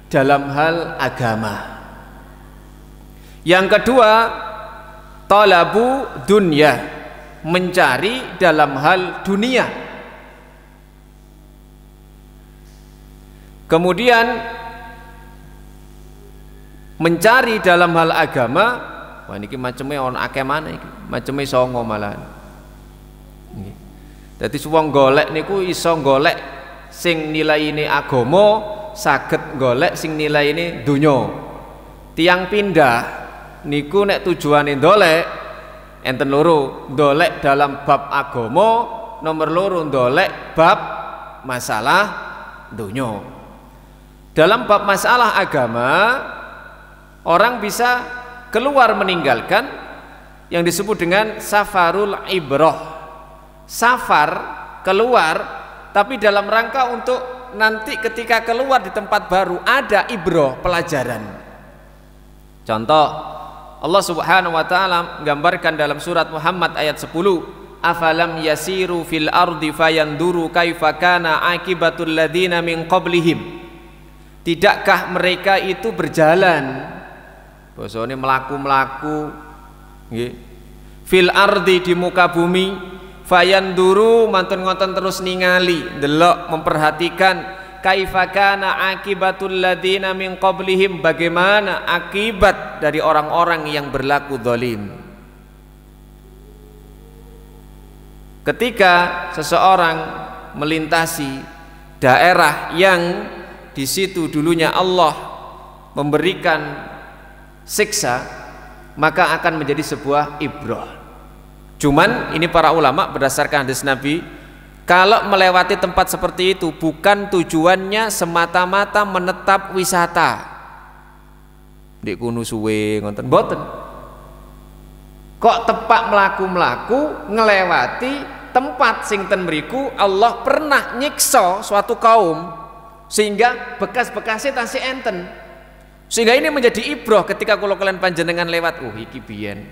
dalam hal agama. Yang kedua talabu dunya, mencari dalam hal dunia. Kemudian mencari dalam hal agama, wah niki macamnya ono akeh mana iki, macamnya songo malahan. Nggih. Dadi wong golek niku iso golek sing nilaine agama, saged golek sing nilaine donya. Tiang pindah niku nek tujuane ndolek enten loro, ndolek dalam bab agama, nomor loro ndolek bab masalah donya. Dalam bab masalah agama orang bisa keluar meninggalkan yang disebut dengan safarul ibrah. Safar keluar tapi dalam rangka untuk nanti ketika keluar di tempat baru ada ibrah, pelajaran. Contoh, Allah Subhanahu wa taala menggambarkan dalam surat Muhammad ayat 10, afalam yasiru fil ardi fayanduru kaifa kana akibatul ladzina min qablihim. Tidakkah mereka itu berjalan, bosone melaku-melaku nggih, fil ardi di muka bumi, fayanduru mantun ngoten terus ningali, delok memperhatikan kaifa kana akibatul ladzina min qablihim, bagaimana akibat dari orang-orang yang berlaku zalim. Ketika seseorang melintasi daerah yang di situ dulunya Allah memberikan siksa, maka akan menjadi sebuah ibrah. Cuman ini para ulama berdasarkan hadis Nabi, kalau melewati tempat seperti itu bukan tujuannya semata-mata menetap wisata. Ndek kuno suwe ngoten mboten. Kok tepak mlaku-mlaku ngelewati tempat sing ten mriku Allah pernah nyiksa suatu kaum sehingga bekas-bekasnya tasih enten. Sehingga ini menjadi ibrah ketika kula kalian panjenengan lewat, iki biyen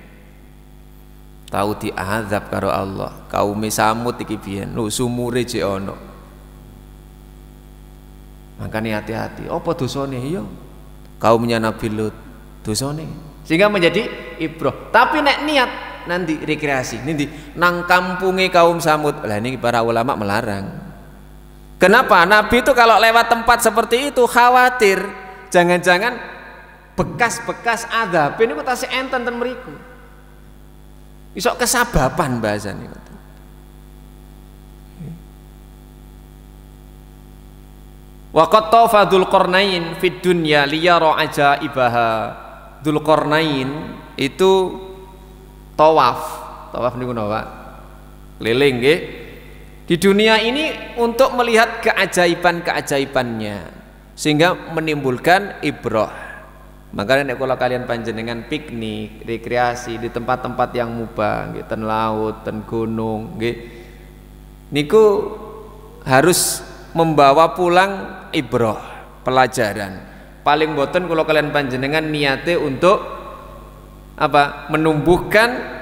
tahu diazab karo Allah, kaum Samud iki biyen lho sumure jek ono. Makane hati-hati, apa dosane ya? Kaumnya Nabi Lut dosane. Sehingga menjadi ibrah. Tapi nek niat nanti rekreasi, nanti nang kampunge kaum Samud. Lah ini para ulama melarang. Kenapa? Nabi itu kalau lewat tempat seperti itu khawatir jangan-jangan bekas-bekas adab ini kok tasih enten ten mriku. Iso kesababan bahasane. Wa qad tafa Dzulqarnain fid dunya liyara ajaibaha. Dzulqarnain itu tawaf niku napa? Keliling nggih. Di dunia ini untuk melihat keajaiban-keajaibannya sehingga menimbulkan ibrah. Makanya nek kula kalian panjenengan piknik, rekreasi di tempat-tempat yang mubah, nggih, ten laut, ten gunung, nggih. Niku harus membawa pulang ibrah, pelajaran. Paling boten kula kalian panjenengan niate untuk apa? Menumbuhkan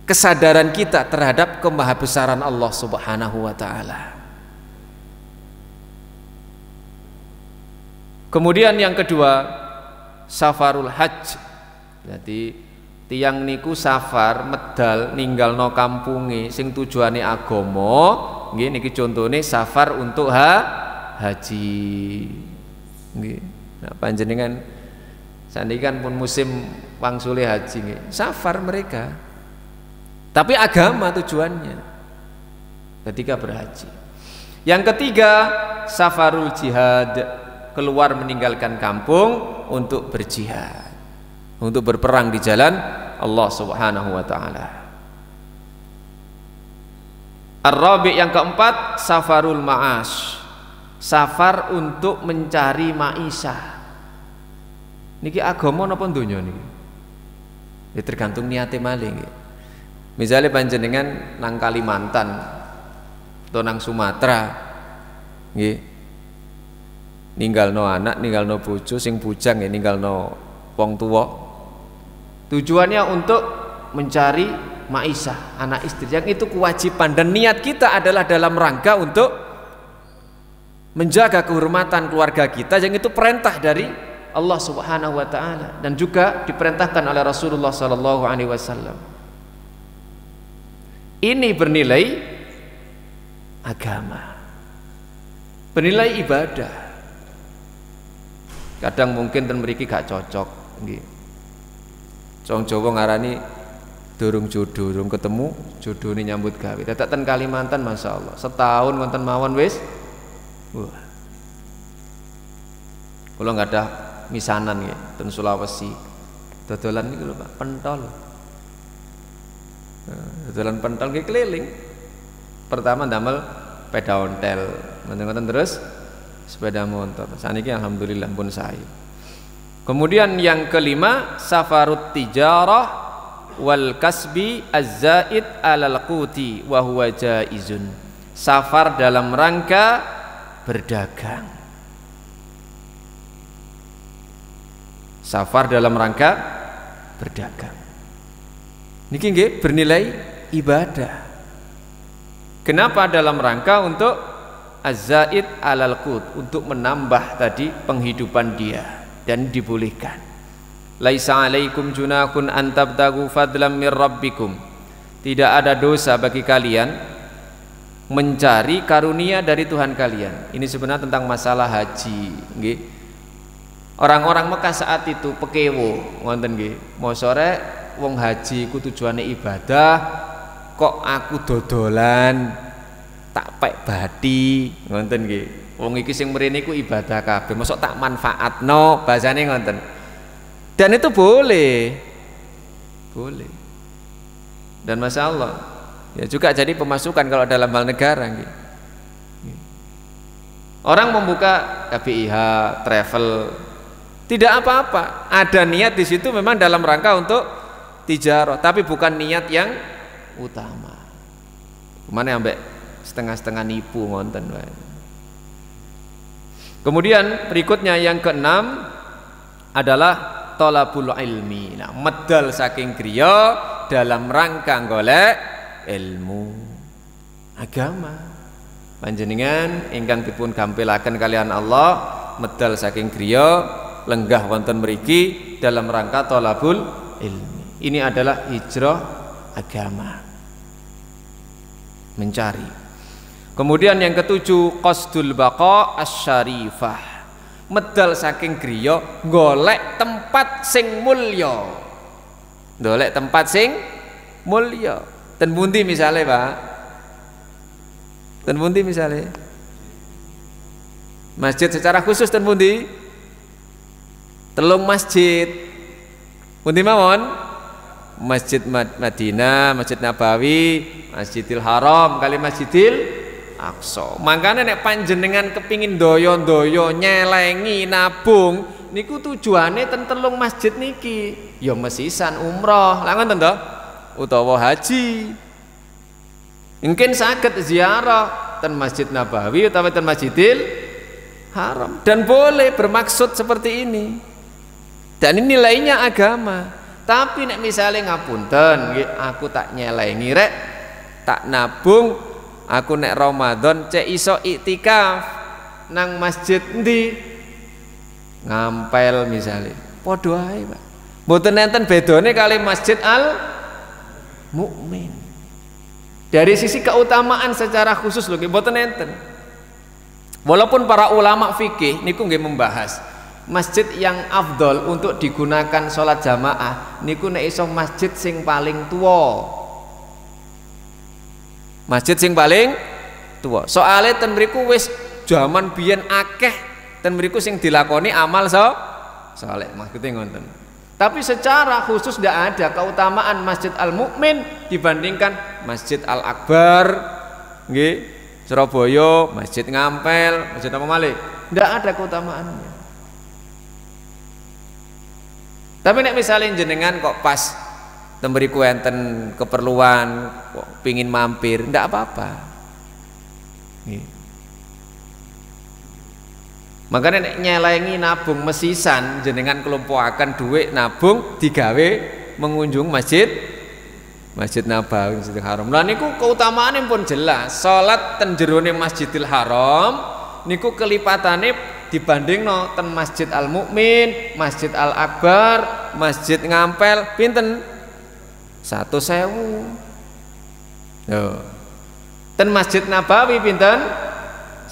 kesadaran kita terhadap kemahabesaran Allah Subhanahu wa taala. Kemudian yang kedua, safarul hajj. Jadi tiang niku safar medal ninggalno kampunge sing tujuane agama, nggih niki contone safar untuk haji. Nggih. Nah, panjenengan saniki kan pun musim wangsule haji nggih. Safar mereka. Tapi agama tujuannya ketika berhaji. Yang ketiga, safarul jihad, keluar meninggalkan kampung untuk berjihad, untuk berperang di jalan Allah Subhanahu wa taala. Ar-rabi' yang keempat, safarul ma'ash, safar untuk mencari maisha. Niki agama napa donya niki? Ya tergantung niate malih nggih. Misalnya panjenengan nang Kalimantan atau nang Sumatera, nggih, ninggalno anak, ninggalno bojo, sing bujang ya ninggalno wong tua. Tujuannya untuk mencari maisha, anak istri, yang itu kewajiban, dan niat kita adalah dalam rangka untuk menjaga kehormatan keluarga kita, yang itu perintah dari Allah Subhanahu wa taala dan juga diperintahkan oleh Rasulullah sallallahu alaihi wasallam. Ini bernilai agama, bernilai ibadah. Kadang mungkin ten mriki gak cocok nggih. Wong Jawa ngarani durung jodoh, durung ketemu jodone nyambut gawe. Dadak ten Kalimantan masyaallah, setahun wonten mawon wis. Wah. Kula nggak ada misanan nggih ten Sulawesi. Dodolan niku lho Pak, pentol. Dodolan pentol nggih keliling. Pertama ndamel sepeda ontel, ngoten terus sepeda motor. Saniki alhamdulillah pun sae. Kemudian yang kelima, safarut tijarah wal kasbi az-zaid alal quti wa huwa jaizun. Safar dalam rangka berdagang. Safar dalam rangka berdagang. Niki nggih bernilai ibadah. Kenapa? Dalam rangka untuk az-zaid alal qut, untuk menambah tadi penghidupan dia, dan dibolehkan. Laisa alaikum junahun an tabtagu fadlam mir rabbikum. Tidak ada dosa bagi kalian mencari karunia dari Tuhan kalian. Ini sebenarnya tentang masalah haji nggih. Orang-orang Mekah saat itu pekewo ngoten nggih. Mosore wong haji ku tujuane ibadah, kok aku dodolan tak pek bati ngoten nggih. Wong iki sing mrene ku ibadah kabeh, mosok tak manfaatno, bahasane ngoten. Dan itu boleh. Boleh. Dan masyaallah ya juga jadi pemasukan kalau dalam hal negara nggih. Orang membuka KBIH, travel, tidak apa-apa. Ada niat di situ memang dalam rangka untuk tijarah, tapi bukan niat yang utama. Kemana ambek setengah-setengah nipu ngonten wae. Kemudian berikutnya yang keenam adalah thalabul ilmi. Nah, medal saking griya dalam rangka golek ilmu agama. Panjenengan ingkang dipun gampilaken kalian Allah, medal saking griya lenggah wonten mriki dalam rangka thalabul ilmi. Ini adalah hijrah agama, mencari. Kemudian yang ketujuh, qasdul baqa asyarifah. Medal saking griya golek tempat sing mulya. Golek tempat sing mulya. Ten pundi misale, Pak? Ten pundi misale? Masjid secara khusus ten pundi? Telung masjid. Pundi mawon? Masjid Madinah, Masjid Nabawi, Masjidil Haram kali Masjidil Aqsa. Makanya nek panjenengan kepingin doyo-doyo nyelengi nabung niku tujuane ten telung masjid niki. Ya mesisan umroh, lah ngoten to? Utawa haji. Mungkin saged ziarah ten Masjid Nabawi utawa ten Masjidil Haram dan boleh bermaksud seperti ini. Dan ini nilainya agama. Tapi nek misalnya ngapunten, aku tak nyelengi rek, tak nabung, aku nek Ramadan cek iso iktikaf nang masjid endi? Ngampel misalnya. Padha ae, Pak. Mboten enten bedane kali Masjid Al Mukmin. Dari sisi keutamaan secara khusus lho nggih mboten enten. Walaupun para ulama fikih niku nggih membahas masjid yang afdol untuk digunakan sholat jamaah niku nek iso masjid sing paling tua. Masjid sing paling tua. Soale ten mriku wis jaman biyen akeh ten mriku sing dilakoni amal saleh. Maksudnya ngoten. Tapi secara khusus tidak ada keutamaan Masjid Al Mukmin dibandingkan Masjid Al Akbar, nggih, Surabaya, Masjid Ngampel, Masjid apa malih? Tidak ada keutamaannya. Tapi nek misalnya jenengan kok pas temberiku enten keperluan kok pingin mampir, ndak apa-apa. Makanya nek nyelengi nabung mesisan jenengan kelompokaken duit nabung digawe mengunjung Masjid Nabawi, Masjidil Haram. Lah niku keutamaane pun jelas. Salat ten jerone Masjidil Haram niku kelipatane dibandingno ten Masjid Al Mukmin, Masjid Al Akbar, Masjid Ngampel pinten? 1.000. Yo. Ten Masjid Nabawi pinten?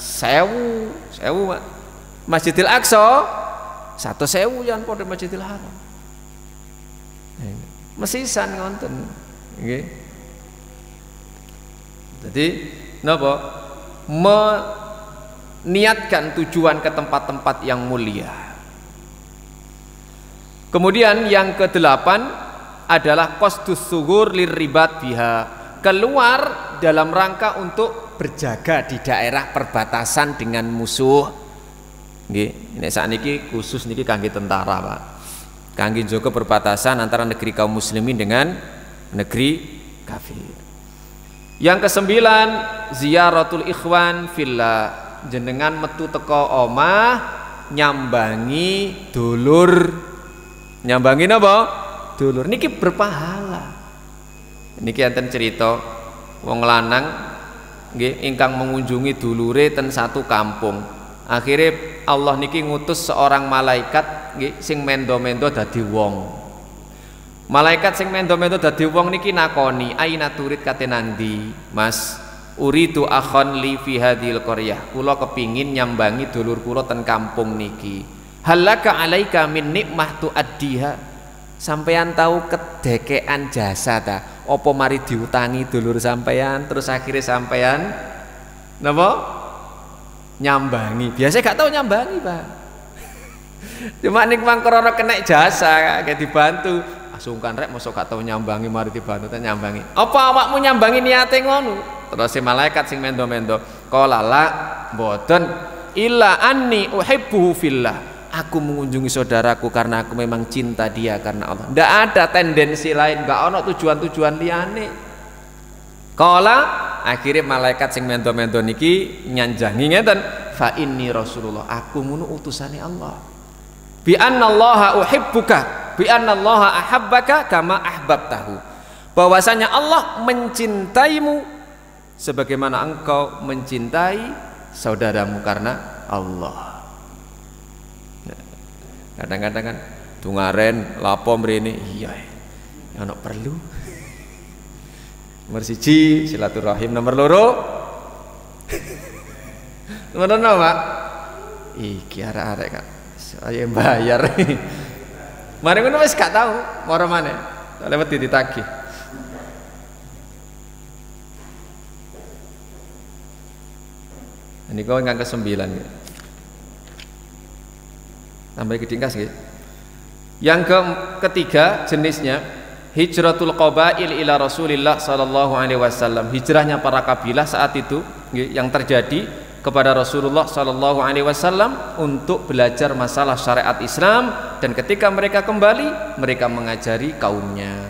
1.000, Pak. Masjidil Aqsa 1.000 yan padha Masjidil Haram. Mesisan ngonten. Nggih. Jadi napa? Niatkan tujuan ke tempat-tempat yang mulia. Kemudian yang ke-8 adalah qasdus sughur lirribat biha, keluar dalam rangka untuk berjaga di daerah perbatasan dengan musuh. Nggih, nek sakniki khusus niki kangge tentara, Pak. Kangge njaga perbatasan antara negeri kaum muslimin dengan negeri kafir. Yang ke-9 ziyaratul ikhwan fillah. Jenengan metu teko omah nyambangi dulur. Nyambangi napa? Dulur. Niki berpahala. Niki enten cerita wong lanang nggih ingkang mengunjungi dulure ten satu kampung. Akhirnya Allah niki ngutus seorang malaikat nggih sing mendo-mendo dadi wong. Malaikat sing mendo-mendo dadi wong niki nakoni, "Aina turid kate nandi, Mas?" Uridu akhon li fi hadhil qaryah. Kula kepingin nyambangi dulur kula ten kampung niki. Halaka alaika min nikmah tuaddiha. Sampeyan tahu kedekean jasa ta? Apa mari diutangi dulur sampeyan terus akhirnya sampeyan napa? Nyambangi. Biasa gak tahu nyambangi, Pak. Cuma ning mangkrana kena jasa kayak dibantu. Sungkan rek mosok gak tahu nyambangi mari dibantu ta nyambangi. Apa awakmu nyambangi niate ngono? Terus si malaikat sing mendo-mendo qala la boten illa anni uhibbuhu fillah. Aku mengunjungi saudaraku karena aku memang cinta dia karena Allah. Ndak ada tendensi lain, enggak ono tujuan-tujuan liyane. Qala akhirnya malaikat sing mendo-mendo niki nyanjangi ngeten, fa inni rasulullah, aku ngono utusane Allah. Bi annallaha uhibbuka, bi annallaha ahabbaka kama ahbabtahu. Bahwasanya Allah mencintaimu sebagaimana engkau mencintai saudaramu karena Allah. Kadang-kadang kan tungaren lapo mrene iya ono perlu. Nomor 1 silaturahim, nomor 2 Ngono Pak. Iki arek-arek Kak. Saya bayar. Mari ngono wis gak tahu moro maneh. Lewat ditagih. Ini kau yang ke-9 ya. Tambah kedingkas ya. Yang ketiga jenisnya hijratul qabail ila Rasulillah sallallahu alaihi wasallam. Hijrahnya para kabilah saat itu yang terjadi kepada Rasulullah sallallahu alaihi wasallam untuk belajar masalah syariat Islam, dan ketika mereka kembali mereka mengajari kaumnya.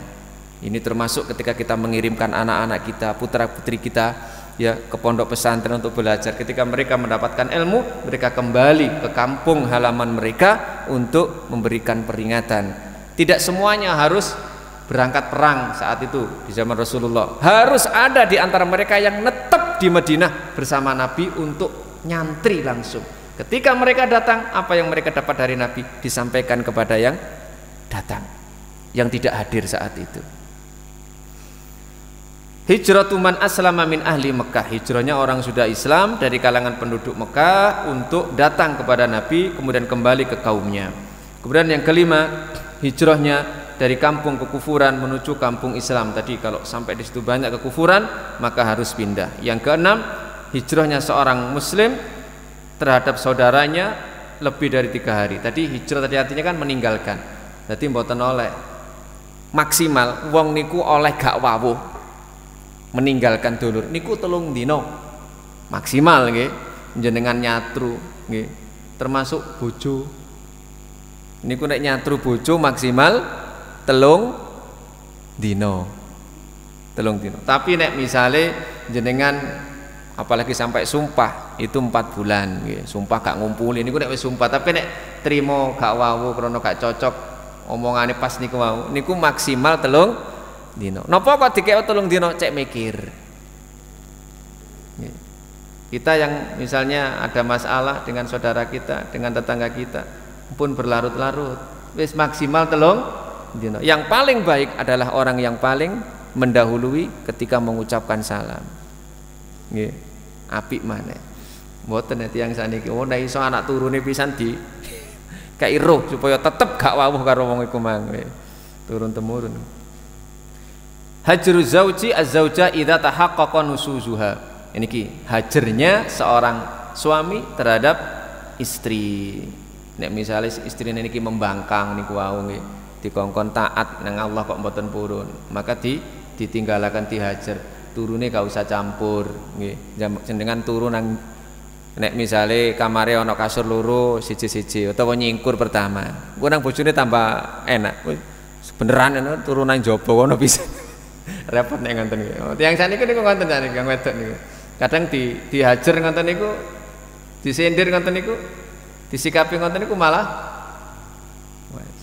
Ini termasuk ketika kita mengirimkan anak-anak kita, putra-putri kita ya ke pondok pesantren untuk belajar. Ketika mereka mendapatkan ilmu, mereka kembali ke kampung halaman mereka untuk memberikan peringatan. Tidak semuanya harus berangkat perang saat itu di zaman Rasulullah. Harus ada di antara mereka yang netap di Madinah bersama Nabi untuk nyantri langsung. Ketika mereka datang, apa yang mereka dapat dari Nabi disampaikan kepada yang datang, yang tidak hadir saat itu. Hijratu man aslama min ahli Mekah. Hijrahnya orang sudah Islam dari kalangan penduduk Mekah untuk datang kepada Nabi kemudian kembali ke kaumnya. Kemudian yang kelima, hijrahnya dari kampung kekufuran menuju kampung Islam. Tadi kalau sampai di situ banyak kekufuran maka harus pindah. Yang keenam, hijrahnya seorang muslim terhadap saudaranya lebih dari 3 hari. Tadi hijrah tadi artinya kan meninggalkan. Jadi mboten oleh maksimal wong niku oleh gak wawuh meninggalkan dulur niku 3 dina maksimal nggih, jenengan nyatru nggih, termasuk bojo niku nek nyatru bojo maksimal 3 dina. Tapi nek misale jenengan apalagi sampai sumpah itu 4 bulan nggih, sumpah gak ngumpuli niku nek wis sumpah, tapi nek trimo gak wawuh krana gak cocok omongane pas niku wau niku maksimal 3 dino. Napa kok dikek 3 dino? Cek mikir. Kita yang misalnya ada masalah dengan saudara kita, dengan tetangga kita, pun berlarut-larut, wis maksimal 3 dino. Yang paling baik adalah orang yang paling mendahului ketika mengucapkan salam. Nggih, apik maneh. Mboten tiyang saniki, oh nek iso anak turune pisan di kei roh supaya tetep gak wawuh karo wong iku mang. Turun temurun. Hajru zauji az-zauja idza tahaqqaqa nusuzuha. Ini ki hajernya seorang suami terhadap istri. Nek misalnya istri niki membangkang niku wau nggih, dikongkon taat nang Allah kok mboten purun, maka ditinggalaken dihajar. Turune gak usah campur nggih. Jenengan turu nang nek misale kamare ana kasur loro siji-siji utawa nyingkur pertama. Engko nang bojone tambah enak. Beneran turu nang jaba ngono bisa. Repot nek ngoten iki. Tiyang saniki niku ngoten saniki kang wedok niku. Kadang dihajar ngoten niku, disindir ngoten niku, disikapi ngoten niku malah wes.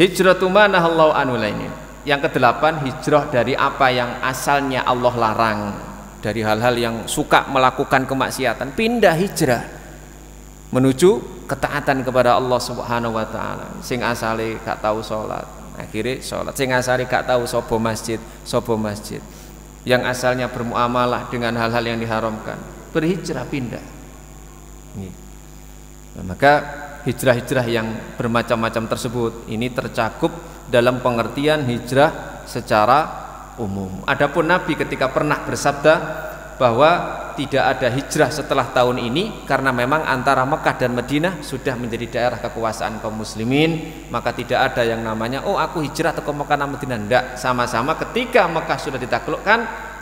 Hijratu ma nahallahu anhu lainnya. Yang ke-8, hijrah dari apa yang asalnya Allah larang, dari hal-hal yang suka melakukan kemaksiatan, pindah hijrah menuju ketaatan kepada Allah Subhanahu wa taala. Sing asale gak tahu salat, akhirnya sholat. Sing asale gak tahu sopo masjid. Yang asalnya bermuamalah dengan hal-hal yang diharamkan, berhijrah pindah. Nah, maka hijrah-hijrah yang bermacam-macam tersebut ini tercakup dalam pengertian hijrah secara umum. Adapun Nabi ketika pernah bersabda bahwa tidak ada hijrah setelah tahun ini karena memang antara Mekah dan Madinah sudah menjadi daerah kekuasaan kaum muslimin, maka tidak ada yang namanya oh aku hijrah ke Mekah dan Madinah. Tidak, sama-sama ketika Mekah sudah ditaklukkan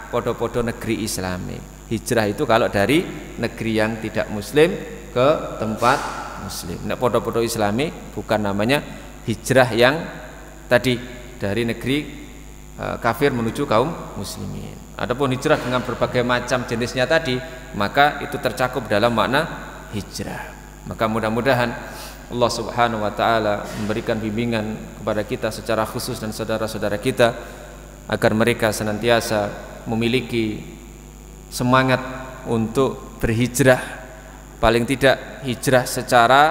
podo-podo negeri Islami. Hijrah itu kalau dari negeri yang tidak muslim ke tempat muslim. Nah, podo-podo Islami bukan namanya hijrah yang tadi dari negeri kafir menuju kaum muslimin. Adapun hijrah dengan berbagai macam jenisnya tadi, maka itu tercakup dalam makna hijrah. Maka mudah-mudahan Allah Subhanahu wa taala memberikan bimbingan kepada kita secara khusus dan saudara-saudara kita agar mereka senantiasa memiliki semangat untuk berhijrah, paling tidak hijrah secara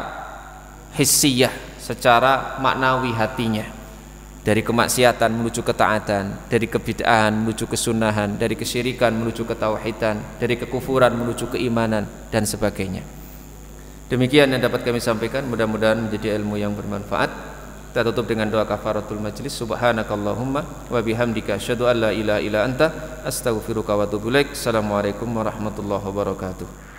hissiyah, secara maknawi hatinya. dari kemaksiatan menuju ketaatan, dari kebid'ahan menuju kesunahan, dari kesyirikan menuju ketauhidan, dari kekufuran menuju keimanan dan sebagainya. Demikian yang dapat kami sampaikan, mudah-mudahan menjadi ilmu yang bermanfaat. Kita tutup dengan doa kafaratul majlis. Subhanakallahumma wa bihamdika asyhadu an la ilaha illa anta astaghfiruka wa atubu ilaik. Assalamualaikum warahmatullahi wabarakatuh.